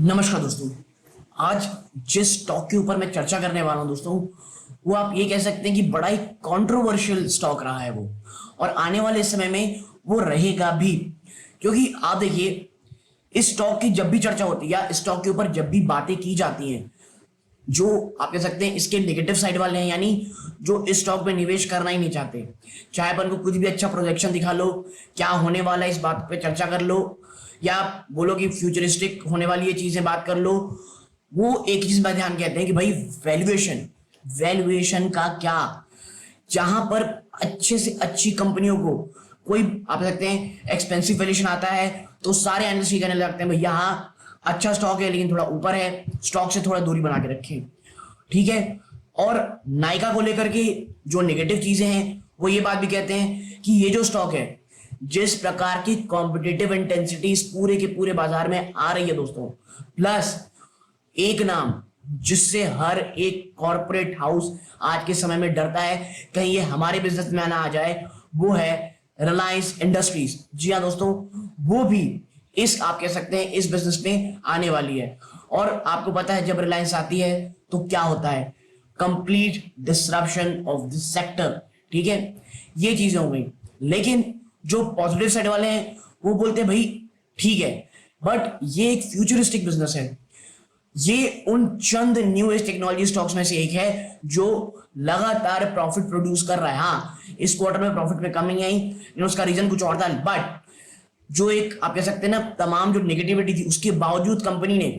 नमस्कार दोस्तों। आज जिस स्टॉक के ऊपर मैं चर्चा करने वाला हूं दोस्तों, वो आप ये कह सकते हैं कि बड़ा ही कंट्रोवर्शियल स्टॉक रहा है वो, और आने वाले समय में वो रहेगा भी। क्योंकि आप देखिए, इस स्टॉक की जब भी चर्चा होती है या इस स्टॉक के ऊपर जब भी बातें की जाती हैं, जो आप कह सकते हैं इसके नेगेटिव साइड वाले हैं, यानी जो इस स्टॉक में निवेश करना ही नहीं चाहते, चाहे अपन को कुछ भी अच्छा प्रोजेक्शन दिखा लो, क्या होने वाला है इस बात पे चर्चा कर लो, या आप बोलो कि फ्यूचरिस्टिक होने वाली ये चीजें बात कर लो, वो एक चीज में ध्यान कहते हैं कि भाई वैल्यूएशन, वैल्यूएशन का क्या। जहां पर अच्छे से अच्छी कंपनियों को कोई आप कह सकते हैं एक्सपेंसिव वैल्यूएशन आता है, तो सारे एनालिस्ट ये कहने लगते हैं भैया हाँ अच्छा स्टॉक है लेकिन थोड़ा ऊपर है, स्टॉक से थोड़ा दूरी बना के रखें। ठीक है। और नायका को लेकर के जो नेगेटिव चीजें हैं वो ये बात भी कहते हैं कि ये जो स्टॉक है, जिस प्रकार की कॉम्पिटिटिव इंटेंसिटी इस पूरे के पूरे बाजार में आ रही है दोस्तों, प्लस एक नाम जिससे हर एक कॉर्पोरेट हाउस आज के समय में डरता है कहीं ये हमारे बिजनेस में ना आ जाए, वो है रिलायंस इंडस्ट्रीज। जी हाँ दोस्तों, वो भी इस आप कह सकते हैं इस बिजनेस में आने वाली है। और आपको पता है जब रिलायंस आती है तो क्या होता है, complete disruption of this sector. ठीक है, ये चीजें हो गई। लेकिन जो पॉजिटिव साइड वाले हैं वो बोलते हैं भाई ठीक है, बट ये एक फ्यूचरिस्टिक बिजनेस है, ये उन चंद न्यू एज टेक्नोलॉजी स्टॉक्स में से एक है जो लगातार प्रॉफिट प्रोड्यूस कर रहा है। हाँ, इस क्वार्टर में प्रॉफिट में कमी आई, उसका रीजन कुछ और था, बट जो एक आप कह सकते हैं ना तमाम जो नेगेटिविटी थी उसके बावजूद कंपनी ने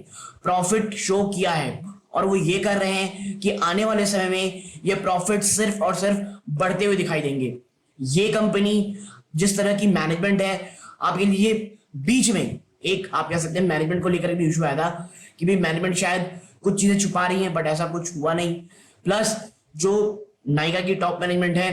प्रॉफिट शो किया है, और वो ये कर रहे हैं कि आने वाले समय में ये प्रॉफिट सिर्फ और सिर्फ बढ़ते हुए दिखाई देंगे। ये कंपनी जिस तरह की मैनेजमेंट है, आपके लिए बीच में एक आप कह सकते हैं मैनेजमेंट को लेकर भी इशू आया था कि भाई मैनेजमेंट शायद कुछ चीजें छुपा रही है, बट ऐसा कुछ हुआ नहीं। प्लस जो नायका की टॉप मैनेजमेंट है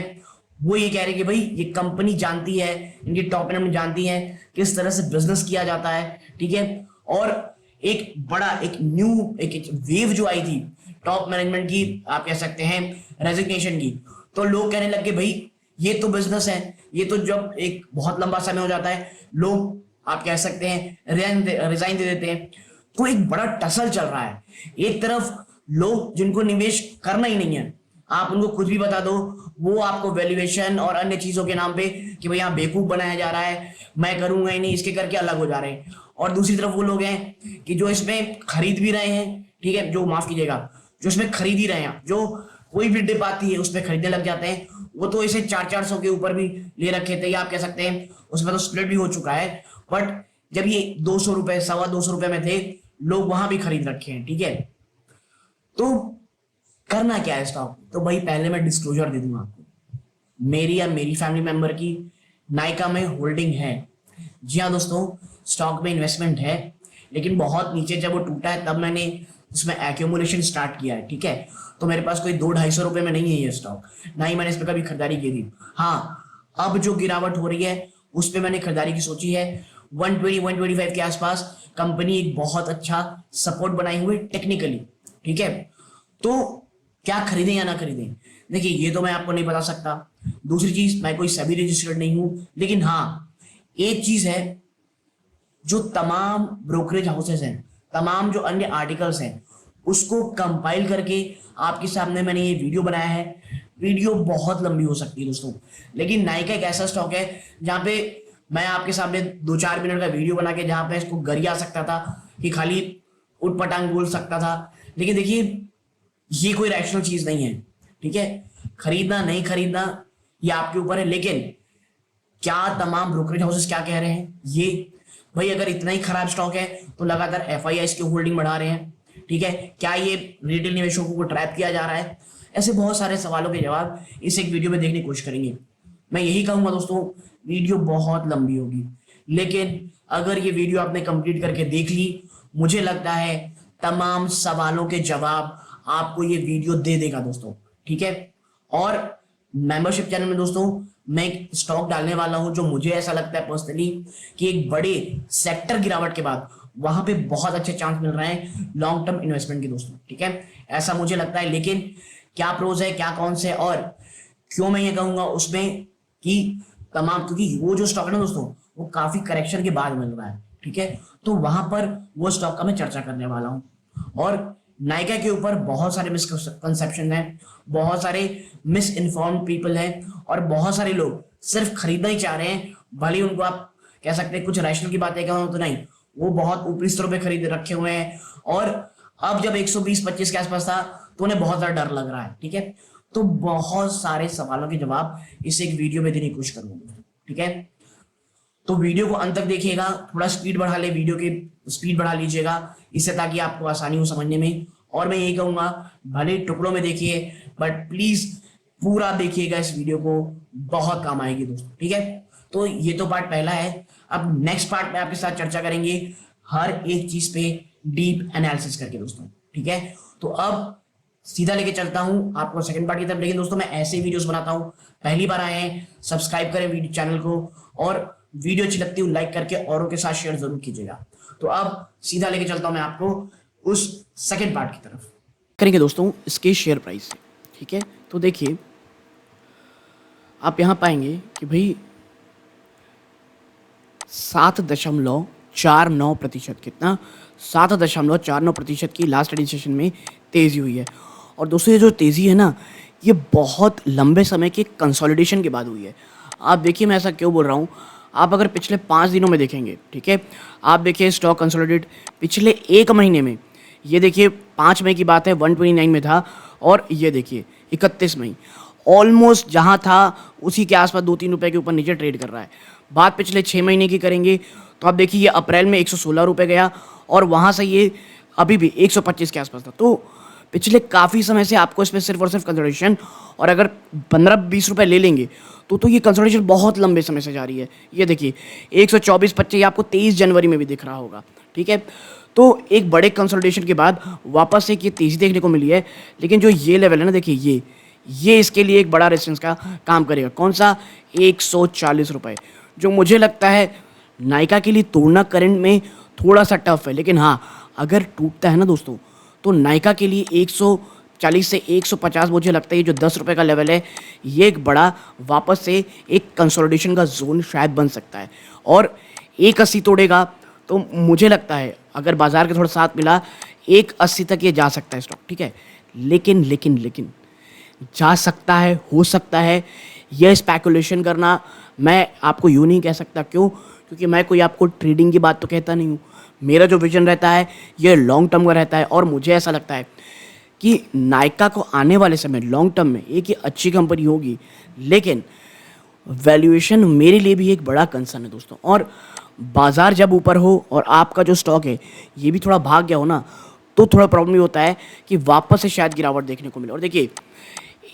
वो ये कह रहे कि भाई ये कंपनी जानती है, इनकी टॉप मैनेजमेंट जानती है किस तरह से बिजनेस किया जाता है। ठीक है। और एक बड़ा एक न्यू एक वेव जो आई थी टॉप मैनेजमेंट की, आप कह सकते हैं रेजिग्नेशन की, तो लोग कहने लगे भाई ये तो बिजनेस है, ये तो जब एक बहुत लंबा समय हो जाता है लोग आप कह सकते हैं रिजाइन दे देते हैं। तो एक बड़ा टसल चल रहा है। एक तरफ लोग जिनको निवेश करना ही नहीं है, आप उनको कुछ भी बता दो, वो आपको वैल्यूएशन और अन्य चीजों के नाम पे कि भाई यहाँ बेवकूफ बनाया जा रहा है, मैं करूंगा ही नहीं, इसके करके अलग हो जा रहे हैं। और दूसरी तरफ वो लोग हैं कि जो इसमें खरीद भी रहे हैं, ठीक है, जो माफ कीजिएगा जो इसमें खरीद ही रहे हैं, जो कोई भी डिप आती है उसमें खरीदने लग जाते हैं। वो तो इसे 400-400 के ऊपर भी ले रखे थे, या आप कह सकते हैं उसमें तो स्प्लिट भी हो चुका है, बट जब ये 200 रुपए 225 रुपए में थे, लोग वहां भी खरीद रखे हैं। ठीक है। तो करना क्या है स्टॉक, तो भाई पहले मैं डिस्क्लोजर दे दूंगा आपको, मेरी या मेरी फैमिली मेंबर की नायका में होल्डिंग है। जी हाँ दोस्तों, स्टॉक में इन्वेस्टमेंट है, लेकिन बहुत नीचे जब वो टूटा है तब मैंने उसमें एक्यूमुलेशन स्टार्ट किया है। ठीक है। तो मेरे पास कोई 200-250 रुपए में नहीं है ये स्टॉक, ना ही मैंने इस पर कभी खरीदारी की थी। हाँ, अब जो गिरावट हो रही है उस पर मैंने खरीदारी की सोची है। 120-125 के आसपास कंपनी एक बहुत अच्छा सपोर्ट बनाई हुई टेक्निकली। ठीक है। तो क्या खरीदें या ना खरीदें, देखिए ये तो मैं आपको नहीं बता सकता। दूसरी चीज, मैं कोई सेबी रजिस्टर्ड नहीं हूं, लेकिन हाँ एक चीज है, जो तमाम ब्रोकरेज हाउसेस हैं, तमाम जो अन्य आर्टिकल्स हैं, उसको कंपाइल करके आपके सामने मैंने ये वीडियो बनाया है। वीडियो बहुत लंबी हो सकती है दोस्तों, लेकिन नायका एक ऐसा स्टॉक है जहां पे मैं आपके सामने 2-4 मिनट का वीडियो बना के जहां पे इसको गरिया सकता था कि खाली उठपटांग बोल सकता था। लेकिन देखिए ये कोई रैशनल चीज नहीं है। ठीक है। खरीदना नहीं खरीदना ये आपके ऊपर है, लेकिन क्या तमाम ब्रोकरेज हाउसेस क्या कह रहे हैं, ये भाई अगर इतना ही खराब स्टॉक है तो लगातार एफआईआई की होल्डिंग बढ़ा रहे हैं। ठीक है। क्या ये रिटेल निवेशकों को ट्रैप किया जा रहा है, ऐसे बहुत सारे सवालों के जवाब इस एक वीडियो में देखने की कोशिश करेंगे। मैं यही कहूंगा दोस्तों, वीडियो बहुत लंबी होगी, लेकिन अगर ये वीडियो आपने कंप्लीट करके देख ली, मुझे लगता है तमाम सवालों के जवाब आपको ये वीडियो दे देगा दोस्तों। ठीक है। और मेंबरशिप चैनल में दोस्तों मैं एक स्टॉक डालने वाला हूं जो मुझे ऐसा लगता है पर्सनली कि एक बड़े सेक्टर गिरावट के बाद वहां पे बहुत अच्छे चांस मिल रहे हैं लॉन्ग टर्म इन्वेस्टमेंट के दोस्तों। ठीक है, ऐसा मुझे लगता है। लेकिन क्या प्रोज है, क्या कौन से, और क्यों मैं ये कहूंगा उसमें कि तमाम, क्योंकि वो जो स्टॉक है ना दोस्तों वो काफी करेक्शन के बाद मिल रहा है। ठीक है, तो वहां पर वो स्टॉक का मैं चर्चा करने वाला हूं। और नायका के ऊपर बहुत सारे मिसकंसेप्शन हैं, बहुत सारे मिस इन्फॉर्म्ड पीपल हैं, और बहुत सारे लोग सिर्फ खरीदना ही चाह रहे हैं। भले ही उनको आप कह सकते हैं कुछ रैशनल की बातें कहो तो नहीं, वो बहुत ऊपरी स्तरों पे खरीद रखे हुए हैं। और अब जब 120-25 के आसपास था तो उन्हें बहुत ज्यादा डर लग रहा है। ठीक है, तो बहुत सारे सवालों के जवाब इस एक वीडियो में देने की कोशिश करूंगा। ठीक है, तो वीडियो को अंत तक देखिएगा, थोड़ा स्पीड बढ़ा ले, वीडियो की स्पीड बढ़ा लीजिएगा इससे, ताकि आपको आसानी हो समझने में। और मैं यही कहूंगा, भले टुकड़ों में देखिए बट प्लीज पूरा देखिएगा इस वीडियो को, बहुत काम आएगी दोस्तों। ठीक है, तो ये तो पार्ट पहला है। अब नेक्स्ट पार्ट में आपके साथ चर्चा करेंगे हर एक चीज पे डीप एनालिसिस करके दोस्तों। ठीक है, तो अब सीधा लेके चलता हूं आपको सेकंड पार्ट की तरफ। लेकिन दोस्तों, मैं ऐसे वीडियोस बनाता हूं, पहली बार आए हैं सब्सक्राइब करें वीडियो चैनल को, और वीडियो अच्छी लगती है लाइक करके औरों के साथ शेयर जरूर कीजिएगा। तो अब सीधा लेके चलता हूं मैं आपको उस सेकंड पार्ट की तरफ। करेंगे दोस्तों इसके शेयर प्राइस से। ठीक है, तो देखिए आप यहां पाएंगे कि भाई 7.49%, कितना 7.49% की लास्ट ट्रेडिंग सेशन में तेज़ी हुई है। और दोस्तों, ये जो तेज़ी है ना, ये बहुत लंबे समय के कंसोलिडेशन के बाद हुई है। आप देखिए मैं ऐसा क्यों बोल रहा हूँ, आप अगर पिछले 5 दिनों में देखेंगे, ठीक है, आप देखिए स्टॉक कंसोलिडेट पिछले 1 महीने में, ये देखिए 5 मई की बात है 129 में था, और ये देखिए 31 मई ऑलमोस्ट जहाँ था उसी के आसपास 2-3 रुपये के ऊपर नीचे ट्रेड कर रहा है। बात पिछले 6 महीने की करेंगे तो आप देखिए ये अप्रैल में 116 रुपये गया, और वहाँ से ये अभी भी 125 के आसपास था। तो पिछले काफ़ी समय से आपको इसमें सिर्फ और सिर्फ कंसोलिडेशन, और अगर 15-20 रुपये ले लेंगे तो ये कंसोलिडेशन बहुत लंबे समय से जा रही है। ये देखिए 124-25 आपको 23 जनवरी में भी दिख रहा होगा। ठीक है, तो एक बड़े कंसोलिडेशन के बाद वापस एक ये तेज़ी देखने को मिली है। लेकिन जो ये लेवल है ना, देखिए ये इसके लिए एक बड़ा रेजिस्टेंस का काम करेगा। कौन सा? 140 रुपये, जो मुझे लगता है नायका के लिए तोड़ना करंट में थोड़ा सा टफ है। लेकिन हाँ, अगर टूटता है ना दोस्तों, तो नायका के लिए 140 से 150 मुझे लगता है ये जो 10 रुपये का लेवल है, ये एक बड़ा वापस से एक कंसोलिडेशन का जोन शायद बन सकता है। और 180 तोड़ेगा तो मुझे लगता है अगर बाजार के थोड़ा साथ मिला 180 तक ये जा सकता है स्टॉक। ठीक है, लेकिन जा सकता है, हो सकता है, यह स्पेकुलेशन करना मैं आपको यूँ नहीं कह सकता। क्यों? क्योंकि मैं कोई आपको ट्रेडिंग की बात तो कहता नहीं हूँ। मेरा जो विजन रहता है ये लॉन्ग टर्म का रहता है, और मुझे ऐसा लगता है कि नायका को आने वाले समय लॉन्ग टर्म में एक अच्छी कंपनी होगी। लेकिन वैल्यूएशन मेरे लिए भी एक बड़ा कंसर्न है दोस्तों। और बाजार जब ऊपर हो और आपका जो स्टॉक है ये भी थोड़ा भाग गया हो ना, तो थोड़ा प्रॉब्लम ये होता है कि वापस से शायद गिरावट देखने को मिले। और देखिए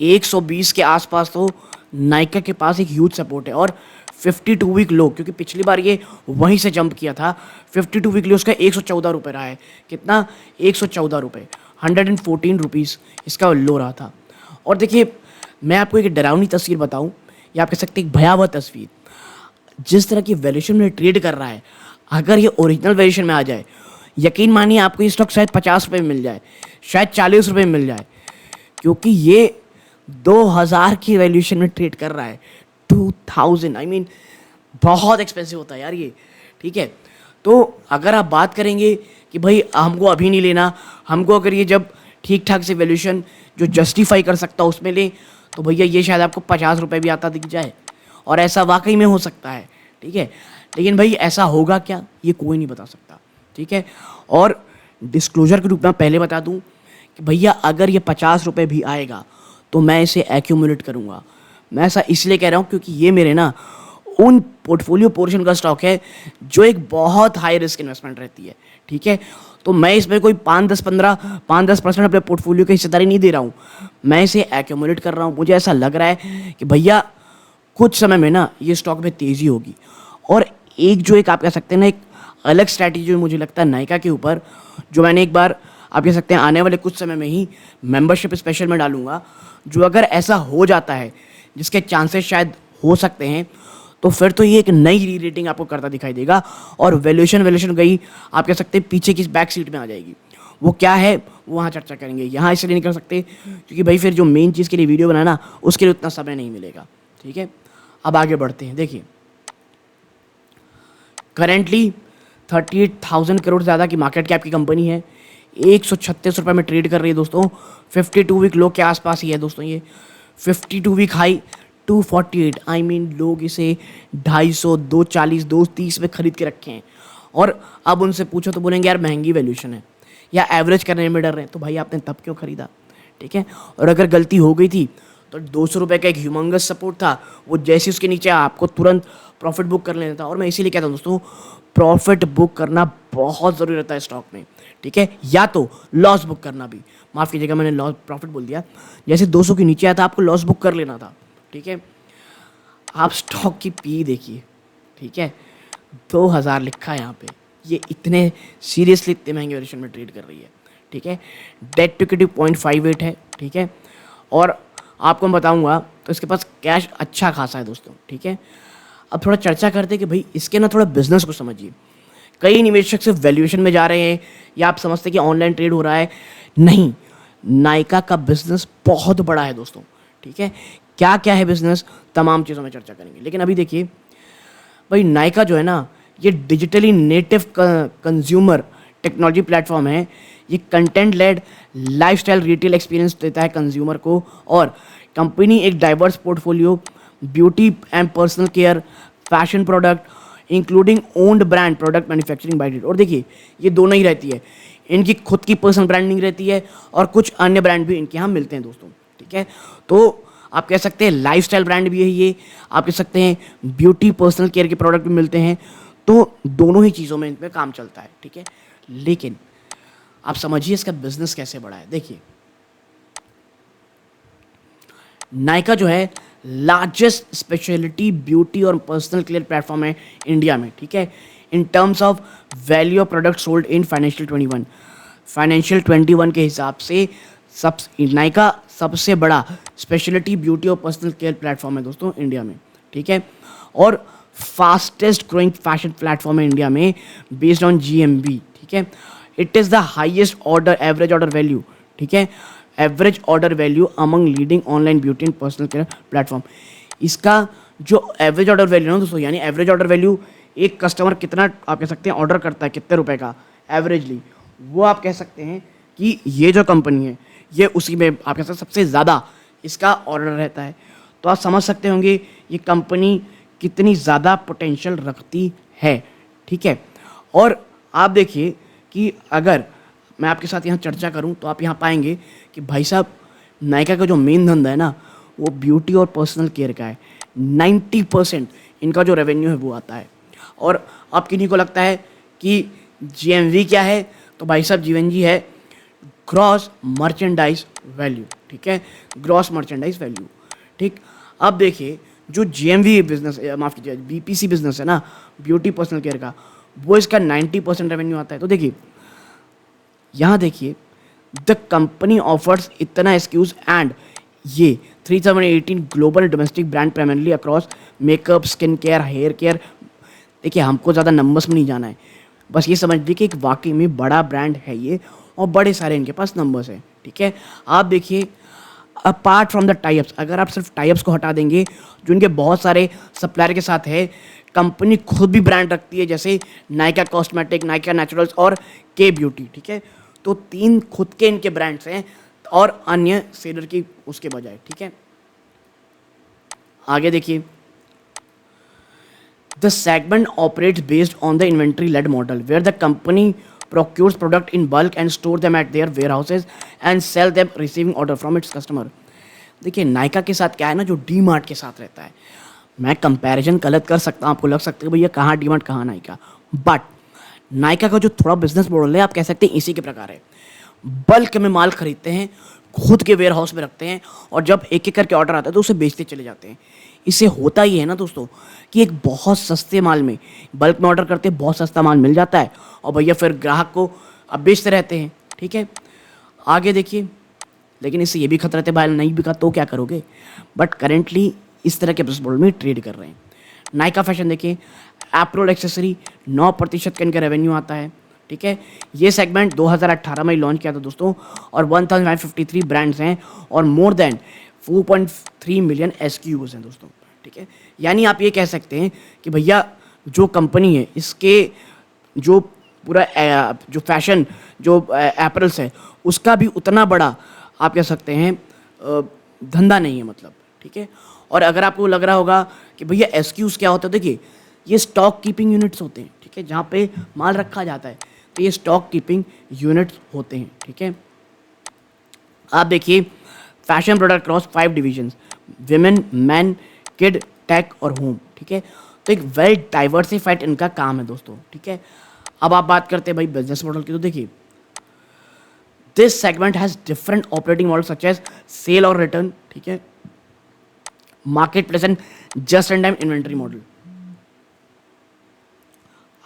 120 के आसपास तो नायका के पास एक ह्यूज सपोर्ट है, और 52 वीक लो, क्योंकि पिछली बार ये वहीं से जंप किया था, 52 वीक लो उसका 114 रुपये रहा है। कितना? 114 रुपये, 114 रुपीज़ इसका लो रहा था। और देखिए मैं आपको एक डरावनी तस्वीर बताऊं, या आप कह सकते हैं एक भयावह तस्वीर। जिस तरह की वैल्यूएशन में ट्रेड कर रहा है, अगर ये ओरिजिनल वैल्यूएशन में आ जाए, यकीन मानिए आपको ये स्टॉक शायद 50 रुपये में मिल जाए, शायद 40 रुपये में मिल जाए, क्योंकि ये 2000 की वैल्यूएशन में ट्रेड कर रहा है। 2000 आई मीन बहुत एक्सपेंसिव होता है यार ये। ठीक है, तो अगर आप बात करेंगे कि भाई हमको अभी नहीं लेना, हमको अगर ये जब ठीक ठाक से वैल्यूएशन जो जस्टिफाई कर सकता है उसमें ले, तो भैया ये शायद आपको 50 रुपये भी आता दिख जाए, और ऐसा वाकई में हो सकता है। ठीक है, लेकिन भाई ऐसा होगा क्या, ये कोई नहीं बता सकता। ठीक है, और डिस्क्लोजर के रूप में पहले बता दूं कि भैया अगर ये 50 रुपये भी आएगा तो मैं इसे एक्यूमुलेट करूँगा। मैं ऐसा इसलिए कह रहा हूँ क्योंकि ये मेरे ना उन पोर्टफोलियो पोर्शन का स्टॉक है जो एक बहुत हाई रिस्क इन्वेस्टमेंट रहती है। ठीक है, तो मैं इसमें कोई 5-10% अपने पोर्टफोलियो की हिस्सेदारी नहीं दे रहा हूँ, मैं इसे एक्यूमुलेट कर रहा हूँ। मुझे ऐसा लग रहा है कि भैया कुछ समय में ना ये स्टॉक में तेज़ी होगी। और एक आप कह सकते हैं ना, एक अलग स्ट्रैटेजी मुझे लगता है नायका के ऊपर, जो मैंने एक बार आप कह सकते हैं आने वाले कुछ समय में ही मेंबरशिप स्पेशल में डालूंगा, जो अगर ऐसा हो जाता है, जिसके चांसेस शायद हो सकते हैं, तो फिर तो ये एक नई री रेटिंग आपको करता दिखाई देगा, और वैल्यूएशन गई आप कह सकते हैं पीछे की बैक सीट में आ जाएगी। वो क्या है वो वहाँ चर्चा करेंगे, यहाँ इसलिए नहीं कर सकते क्योंकि भाई फिर जो मेन चीज़ के लिए वीडियो बनाना उसके लिए उतना समय नहीं मिलेगा। ठीक है, अब आगे बढ़ते हैं। देखिए करेंटली 38,000 करोड़ ज़्यादा की मार्केट कैप की कंपनी है। 136 रुपये में ट्रेड कर रही है दोस्तों। 52 वीक लो के आसपास ही है दोस्तों ये। 52 वीक हाई 248, आई मीन लोग इसे 250, 240, 230 में खरीद के रखे हैं। और अब उनसे पूछो तो बोलेंगे यार महंगी वैल्यूएशन है या एवरेज करने में डर रहे हैं। तो भाई आपने तब क्यों खरीदा? ठीक है। और अगर गलती हो गई थी तो 200 रुपये का एक ह्यूमंगस सपोर्ट था, वो जैसे उसके नीचे आपको तुरंत प्रॉफिट बुक कर लेना था। और मैं इसीलिए कहता हूँ दोस्तों, प्रॉफिट बुक करना बहुत ज़रूरी रहता है स्टॉक में। ठीक है, या तो लॉस बुक करना भी, माफ़ कीजिएगा मैंने लॉस प्रॉफिट बोल दिया। जैसे 200 के नीचे आया था आपको लॉस बुक कर लेना था। ठीक है, आप स्टॉक की पी देखिए। ठीक है, 2000 लिखा है यहाँ पे, ये इतने सीरियसली इतने महंगे वैल्यूएशन में ट्रेड कर रही है। ठीक है, डेट टू इक्विटी 0.58 है। ठीक है, और आपको मैं बताऊंगा तो इसके पास कैश अच्छा खासा है दोस्तों। ठीक है, अब थोड़ा चर्चा करते हैं कि भाई इसके ना थोड़ा बिजनेस को समझिए। कई निवेशक सिर्फ वैल्यूएशन में जा रहे हैं या आप समझते हैं कि ऑनलाइन ट्रेड हो रहा है। नहीं, नायका का बिजनेस बहुत बड़ा है दोस्तों। ठीक है, क्या क्या है बिजनेस, तमाम चीज़ों में चर्चा करेंगे। लेकिन अभी देखिए भाई, नायका जो है ना, ये digitally native consumer technology platform है। ये content led lifestyle retail experience देता है कंज्यूमर को। और कंपनी एक diverse portfolio beauty and personal care, fashion product including owned brand product manufacturing by डिट। और देखिए ये दोनों ही रहती है, इनकी खुद की पर्सनल ब्रांडिंग रहती है और कुछ अन्य ब्रांड भी इनके यहाँ मिलते हैं दोस्तों। ठीक है, तो आप कह सकते हैं लाइफस्टाइल ब्रांड भी है ये, आप कह सकते हैं ब्यूटी पर्सनल केयर के प्रोडक्ट भी मिलते हैं। तो दोनों ही चीज़ों में इनमें काम चलता है। ठीक है, लेकिन आप समझिए इसका बिजनेस कैसे बढ़ा है। देखिए नायका जो है लार्जेस्ट स्पेशलिटी ब्यूटी और पर्सनल केयर प्लेटफॉर्म है इंडिया में। ठीक है, in terms of value of product sold in financial 21 के हिसाब से सब नायका सबसे बड़ा स्पेशलिटी ब्यूटी और पर्सनल केयर प्लेटफॉर्म है दोस्तों इंडिया में। ठीक है, और फास्टेस्ट ग्रोइंग फैशन प्लेटफॉर्म है इंडिया में बेस्ड ऑन GMV। ठीक है, it is the highest order average order value. ठीक है, average order value among leading online beauty and personal care platform. इसका जो एवरेज ऑर्डर वैल्यू ना दोस्तों, यानी एवरेज ऑर्डर वैल्यू एक कस्टमर कितना आप कह सकते हैं ऑर्डर करता है कितने रुपए का एवरेजली, वो आप कह सकते हैं कि ये जो कंपनी है ये उसी में आप कह सकते हैं सबसे ज़्यादा इसका ऑर्डर रहता है। तो आप समझ सकते होंगे ये कंपनी कितनी ज़्यादा पोटेंशियल रखती है। ठीक है, और आप देखिए कि अगर मैं आपके साथ यहाँ चर्चा करूँ तो आप यहाँ पाएंगे कि भाई साहब नायका का जो मेन धंधा है ना, वो ब्यूटी और पर्सनल केयर का है। 90% इनका जो रेवेन्यू है वो आता है। और अब किन्हीं को लगता है कि GMV क्या है, तो भाई साहब GMV है ग्रॉस मर्चेंडाइज वैल्यू। ठीक है, ग्रॉस मर्चेंडाइज वैल्यू। ठीक, अब देखिए जो GMV बिजनेस, माफ़ कीजिए BPC बिजनेस है ना, ब्यूटी पर्सनल केयर का, वो इसका 90% रेवेन्यू आता है। तो देखिए यहाँ देखिए द कंपनी ऑफर्स इतना एक्सक्यूज एंड ये 3018 global domestic brand primarily across makeup, skin care, hair care. देखिए हमको ज़्यादा नंबर्स में नहीं जाना है, बस ये समझ लीजिए कि एक वाकई में बड़ा ब्रांड है ये और बड़े सारे इनके पास नंबर्स हैं। ठीक है, आप देखिए अपार्ट फ्रॉम द टाइप्स, अगर आप सिर्फ टाइप्स को हटा देंगे जो इनके बहुत सारे सप्लायर के साथ है, कंपनी खुद भी ब्रांड रखती है जैसे नायका कॉस्मेटिक, नायका नेचुरल्स और के ब्यूटी। ठीक है, तो 3 खुद के इनके ब्रांड्स हैं और अन्य सेलर की उसके बजाय। ठीक है, आगे देखिए the segment operates based on the inventory led model where the company procures product in bulk and store them at their warehouses and sell them receiving order from its customer। देखिए नायका के साथ क्या है ना, जो डी-मार्ट के साथ रहता है, मैं कंपैरिजन गलत कर सकता हूँ, आपको लग सकता है भैया कहाँ डी-मार्ट कहाँ नायका, बट नायका का जो थोड़ा बिजनेस मॉडल है आप कह सकते हैं इसी के प्रकार है। बल्क में माल खरीदते हैं, खुद के वेयर हाउस में रखते हैं और जब एक एक करके ऑर्डर आता है तो उसे बेचते चले जाते हैं। इससे होता ही है ना दोस्तों कि एक बहुत सस्ते माल में बल्क में ऑर्डर करते हैं, बहुत सस्ता माल मिल जाता है और भैया फिर ग्राहक को अब बेचते रहते हैं। ठीक है, आगे देखिए, लेकिन इससे ये भी खतरा रहता है भाई नहीं बिका तो क्या करोगे, बट करेंटली इस तरह के बिजनेस मॉडल में ट्रेड कर रहे हैं। नायका फैशन देखिए, एप्रोल एक्सेसरी 9% का इनका रेवेन्यू आता है। ठीक है, ये सेगमेंट 2018 में लॉन्च किया था दोस्तों और 1553 ब्रांड्स हैं और मोर देन 4.3 मिलियन SKUs हैं दोस्तों। ठीक है, यानी आप ये कह सकते हैं कि भैया जो कंपनी है इसके जो पूरा जो फैशन जो एपरल्स है उसका भी उतना बड़ा आप कह सकते हैं धंधा नहीं है मतलब, ठीक है। और अगर आपको लग रहा होगा कि भैया एसक्यूज क्या होता है, देखिए ये स्टॉक कीपिंग यूनिट्स होते हैं, ठीक है, जहाँ पे माल रखा जाता है, तो ये स्टॉक कीपिंग यूनिट्स होते हैं, ठीक है। आप देखिए fashion product cross 5 divisions, women, man, kid, tech और होम, ठीक है। तो एक वेल डाइवर्सिफाइड इनका काम है दोस्तों, ठीक है। अब आप बात करते हैं भाई बिजनेस मॉडल की, तो देखिए this segment has different operating model such as sale और रिटर्न, ठीक है, marketplace and just in time inventory model.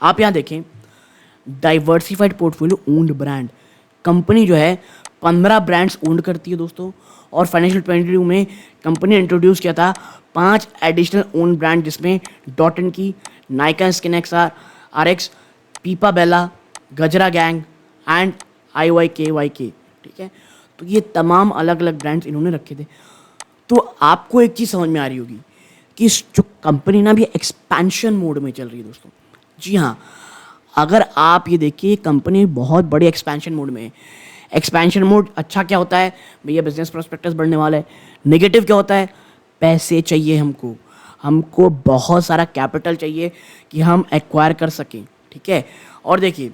आप यहां देखें diversified portfolio owned brand, company जो है 15 ब्रांड्स ओन्ड करती है दोस्तों। और फाइनेंशियल 22 में कंपनी ने इंट्रोड्यूस किया था 5 एडिशनल ओन ब्रांड, जिसमें डॉट एंड की, नाइका स्किन एक्सआर, आरएक्स, पीपा बेला, गजरा गैंग एंड IYKYK, ठीक है। तो ये तमाम अलग अलग ब्रांड्स इन्होंने रखे थे। तो आपको एक चीज़ समझ में आ रही होगी कि जो कंपनी ना भी एक्सपेंशन मोड में चल रही है दोस्तों। जी हाँ, अगर आप ये देखिए कंपनी बहुत बड़े एक्सपेंशन मोड में है। एक्सपेंशन मोड अच्छा क्या होता है भैया, बिजनेस प्रोस्पेक्टस बढ़ने वाला है। नेगेटिव क्या होता है, पैसे चाहिए हमको, हमको बहुत सारा कैपिटल चाहिए कि हम एक्वायर कर सकें, ठीक है। और देखिए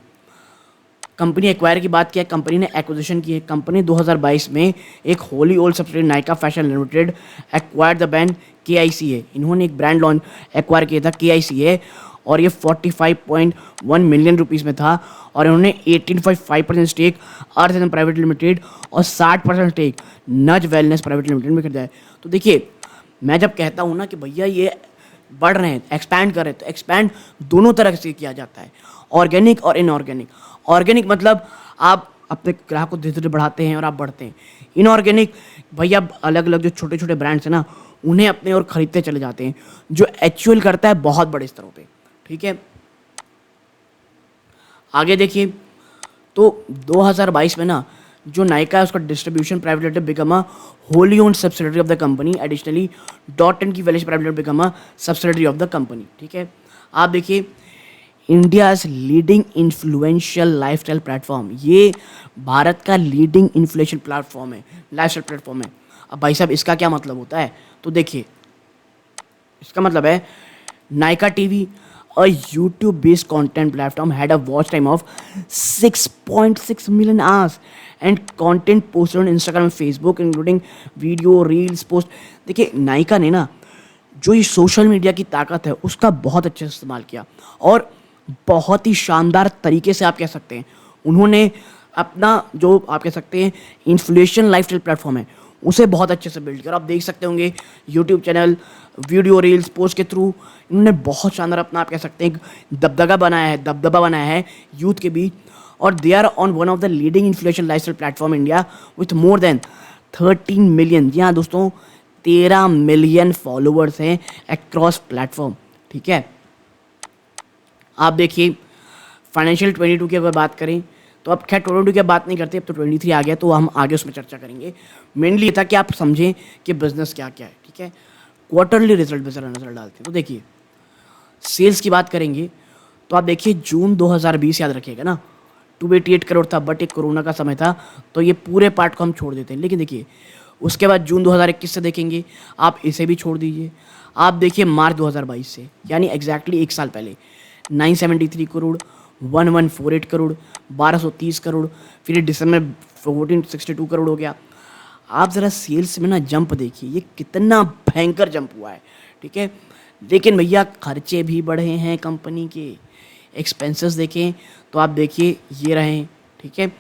कंपनी एक्वायर की बात किया, कंपनी ने एक्विजिशन की है। कंपनी 2022 में एक Holi old subsidiary Nykaa fashion limited acquire the brand KICA। इन्होंने एक ब्रांड लॉन्च एक्वायर किया था KICA, और ये 45.1 मिलियन रुपीस में था। और इन्होंने 18.5% स्टेक अर्थ प्राइवेट लिमिटेड और 60% स्टेक नज वेलनेस प्राइवेट लिमिटेड में खरीदा है। तो देखिए मैं जब कहता हूँ ना कि भैया ये बढ़ रहे हैं, एक्सपैंड कर रहे हैं, तो एक्सपैंड दोनों तरह से किया जाता है, ऑर्गेनिक और इनऑर्गेनिक। ऑर्गेनिक मतलब आप अपने ग्राहक को धीरे धीरे बढ़ाते हैं और आप बढ़ते हैं। इनऑर्गेनिक भैया अलग अलग जो छोटे छोटे ब्रांड्स हैं ना, उन्हें अपने और खरीदते चले जाते हैं, जो एक्चुअल करता है बहुत बड़े स्तरों पे, ठीक है। आगे देखिए तो 2022 में ना जो नायका है उसका distribution private limited become a wholly owned subsidiary of the company. Additionally dot and key values private limited become a subsidiary of the company, ठीक है। आप देखिए India's leading influential lifestyle platform, ये भारत का लीडिंग इन्फ्लुएंशियल प्लेटफॉर्म है, lifestyle platform है। अब भाई साहब इसका क्या मतलब होता है, तो देखिए इसका मतलब है Nykaa TV, a YouTube based content platform, had a watch time of 6.6 million hours and content posted on Instagram and Facebook including video, reels, post। देखिए नायका ने ना जो ये सोशल मीडिया की ताकत है उसका बहुत अच्छे से इस्तेमाल किया, और बहुत ही शानदार तरीके से आप कह सकते हैं उन्होंने अपना जो आप कह सकते हैं इन्फ्लुएंशियल लाइफस्टाइल प्लेटफॉर्म है उसे बहुत अच्छे से बिल्ड किया। आप देख सकते होंगे YouTube channel, video, reels, post के थ्रू इन्होंने बहुत शानदार अपना आप कह सकते हैं दबदबा बनाया है यूथ के बीच। और they are on one of the leading influential lifestyle platform India with more than 13 million, जी हाँ दोस्तों 13 मिलियन फॉलोअर्स हैं अक्रॉस प्लेटफॉर्म, ठीक है। आप देखिए फाइनेंशियल 22 की अगर बात करें तो अब खैर 22 की बात नहीं करते, अब तो 23 आ गया, तो हम आगे उसमें चर्चा करेंगे। मेनली ये था कि आप समझें कि बिजनेस क्या क्या है, ठीक है। क्वार्टरली रिजल्ट पे जरा नजर डालते हैं, तो देखिए सेल्स की बात करेंगे तो आप देखिए जून 2020 याद रखिएगा ना 288 करोड़ था, बट एक कोरोना का समय था तो ये पूरे पार्ट को हम छोड़ देते हैं। लेकिन देखिए उसके बाद जून 2021 से देखेंगे, आप इसे भी छोड़ दीजिए। आप देखिए मार्च 2022 से, यानी एग्जैक्टली एक साल पहले 973 करोड़, 1148 करोड़, 1230 करोड़, फिर दिसंबर 1462 करोड़ हो गया। आप ज़रा सेल्स में ना जंप देखिए, ये कितना भयंकर जंप हुआ है, ठीक है। लेकिन भैया खर्चे भी बढ़े हैं कंपनी के, एक्सपेंसेस देखें तो आप देखिए ये रहे, ठीक है।